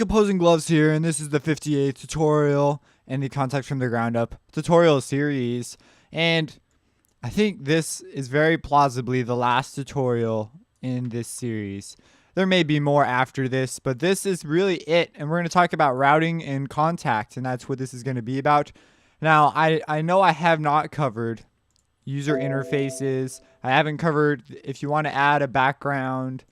Composing Gloves here, and this is the 58th tutorial in the Kontakt from the Ground Up tutorial series. And I think this is very plausibly the last tutorial in this series. There may be more after this, but this is really it. And we're going to talk about routing and Kontakt, and that's what this is going to be about. Now, I know I have not covered user interfaces. I haven't covered if you want to add a background,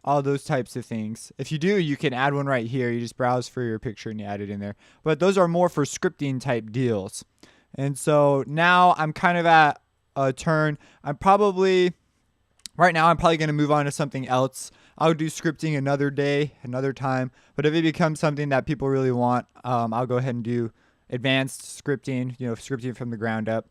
all those types of things. If you do, you can add one right here. You just browse for your picture and you add it in there. But those are more for scripting type deals. And so now I'm kind of at a turn. Right now I'm probably going to move on to something else. I'll do scripting another day, another time. But if it becomes something that people really want, I'll go ahead and do advanced scripting, scripting from the ground up.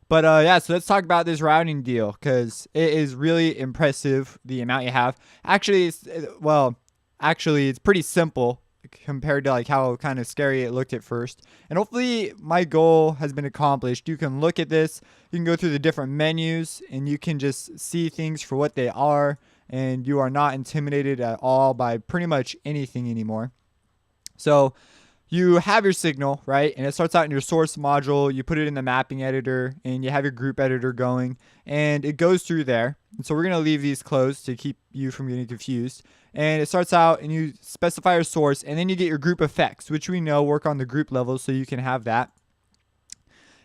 But yeah, so let's talk about this routing deal, because it is really impressive, the amount you have. Actually, it's pretty simple compared to like how kind of scary it looked at first. And hopefully my goal has been accomplished. You can look at this, you can go through the different menus, and you can just see things for what they are, and you are not intimidated at all by pretty much anything anymore. So you have your signal, right? And it starts out in your source module. You put it in the mapping editor, and you have your group editor going, and it goes through there. And so we're going to leave these closed to keep you from getting confused. And it starts out, and you specify your source, and then you get your group effects, which we know work on the group level, so you can have that.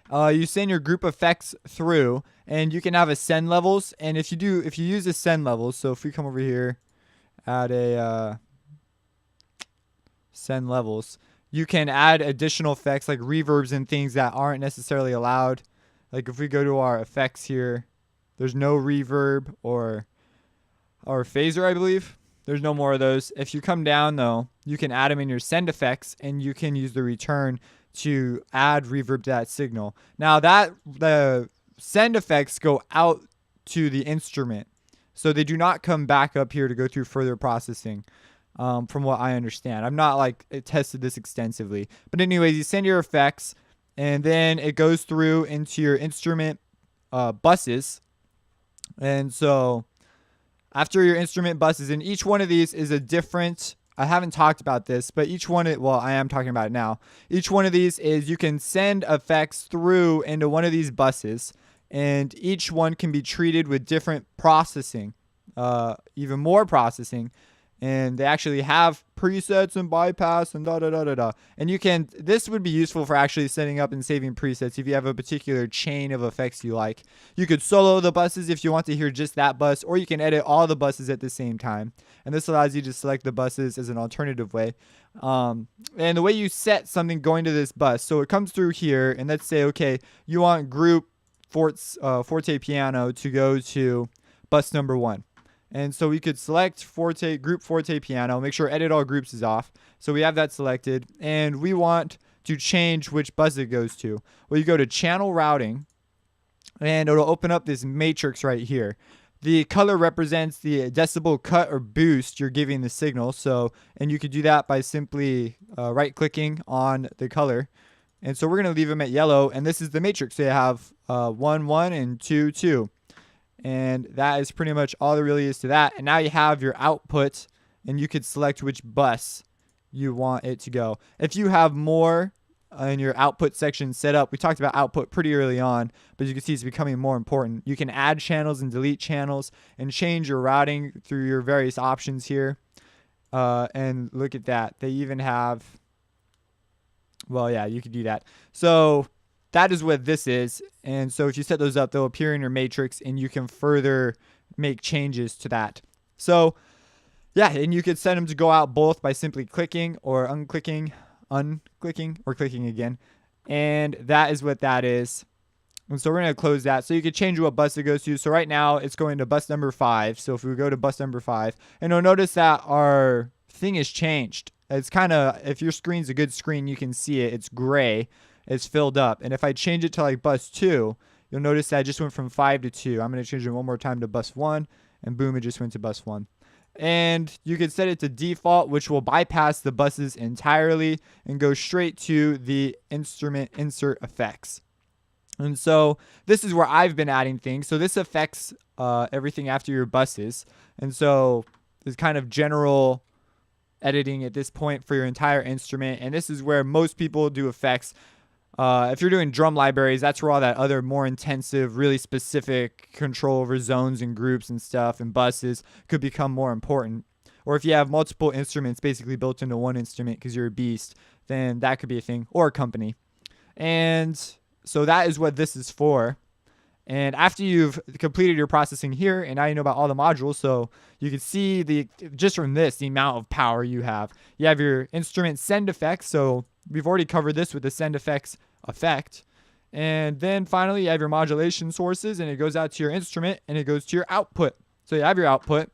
You send your group effects through, and you can have a send levels. And if you use the send levels, so if we come over here, add a send levels, you can add additional effects like reverbs and things that aren't necessarily allowed. Like if we go to our effects here, there's no reverb or phaser, I believe. There's no more of those. If you come down though, you can add them in your send effects, and you can use the return to add reverb to that signal. Now the send effects go out to the instrument, so they do not come back up here to go through further processing. From what I understand, I'm not tested this extensively, but anyways, you send your effects, and then it goes through into your instrument buses. And so after your instrument buses, and each one of these is a different, I haven't talked about this, but I am talking about it now. Each one of these is, you can send effects through into one of these buses, and each one can be treated with different processing, even more processing. And they actually have presets and bypass and And this would be useful for actually setting up and saving presets if you have a particular chain of effects you like. You could solo the buses if you want to hear just that bus, or you can edit all the buses at the same time. And this allows you to select the buses as an alternative way. And the way you set something going to this bus, so it comes through here, and let's say, okay, you want group forte piano to go to bus number 1. And so we could select group forte piano, make sure edit all groups is off. So we have that selected, and we want to change which bus it goes to. Well, you go to channel routing, and it'll open up this matrix right here. The color represents the decibel cut or boost you're giving the signal. And you could do that by simply right clicking on the color. And so we're going to leave them at yellow, and this is the matrix. So you have 1, 1, and 2, 2. And that is pretty much all there really is to that. And now you have your output, and you could select which bus you want it to go. If you have more in your output section set up, we talked about output pretty early on, but you can see it's becoming more important. You can add channels and delete channels and change your routing through your various options here. And look at that. They even have, you could do that. So that is what this is. And so if you set those up, they'll appear in your matrix, and you can further make changes to that. So yeah, and you could set them to go out both by simply clicking or unclicking, or clicking again. And that is what that is. And so we're going to close that. So you could change what bus it goes to. So right now it's going to bus number 5. So if we go to bus number 5, and you'll notice that our thing has changed. It's kind of, if your screen's a good screen, you can see it. It's gray. It's filled up. And if I change it to bus 2, you'll notice that I just went from 5 to 2. I'm going to change it one more time to bus 1, and boom, it just went to bus 1. And you can set it to default, which will bypass the buses entirely and go straight to the instrument insert effects. And so this is where I've been adding things. So this affects everything after your buses. And so this kind of general editing at this point for your entire instrument. And this is where most people do effects. If you're doing drum libraries, that's where all that other more intensive, really specific control over zones and groups and stuff and buses could become more important. Or if you have multiple instruments basically built into one instrument because you're a beast, then that could be a thing, or a company. And so that is what this is for. And after you've completed your processing here, and now you know about all the modules, so you can see just from this, the amount of power you have. You have your instrument send effects, so we've already covered this with the send effects effect. And then finally, you have your modulation sources, and it goes out to your instrument, and it goes to your output. So you have your output,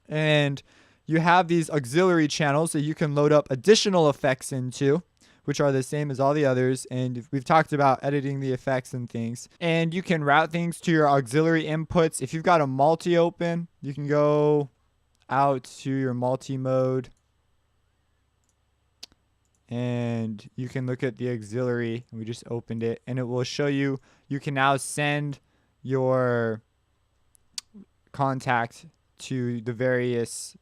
and you have these auxiliary channels that you can load up additional effects into, which are the same as all the others. And we've talked about editing the effects and things. And you can route things to your auxiliary inputs. If you've got a multi open, you can go out to your multi mode. And you can look at the auxiliary. We just opened it. And it will show you, you can now send your Kontakt to the various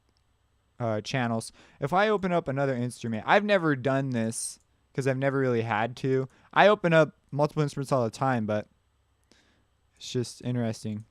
channels. If I open up another instrument, I've never done this because I've never really had to. I open up multiple instruments all the time, but it's just interesting.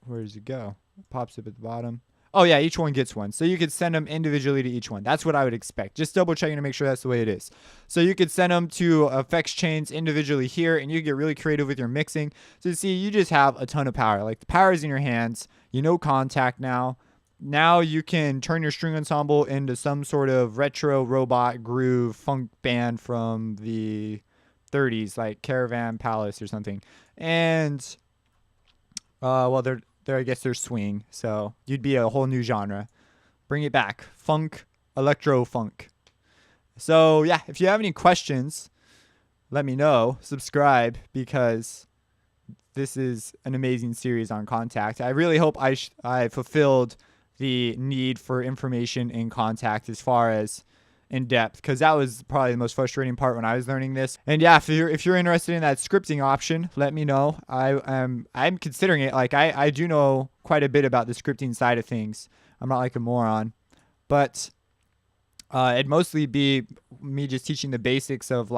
Where does it go? It pops up at the bottom. Oh yeah, each one gets one. So you could send them individually to each one. That's what I would expect. Just double checking to make sure that's the way it is. So you could send them to effects chains individually here, and you get really creative with your mixing. So you see, you just have a ton of power. Like, the power is in your hands. You know Kontakt now. Now you can turn your string ensemble into some sort of retro robot groove funk band from the 30s, like Caravan Palace or something. And well, they're I guess they're swing, so you'd be a whole new genre. Bring it back. Funk, electro funk. So yeah, if you have any questions, let me know. Subscribe, because this is an amazing series on Kontakt. I really hope I fulfilled the need for information in Kontakt as far as in depth, because that was probably the most frustrating part when I was learning this. And yeah, if you're interested in that scripting option, let me know. I'm considering it. Like, I do know quite a bit about the scripting side of things. I'm not like a moron, but it'd mostly be me just teaching the basics of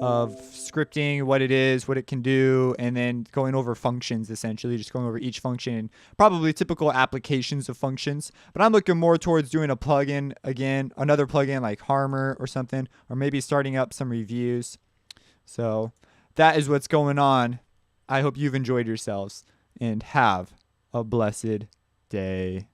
scripting, what it is, what it can do, and then going over functions, essentially just going over each function and probably typical applications of functions. But I'm looking more towards doing a plugin again, another plugin like Harmer or something, or maybe starting up some reviews. So that is what's going on. I hope you've enjoyed yourselves, and have a blessed day.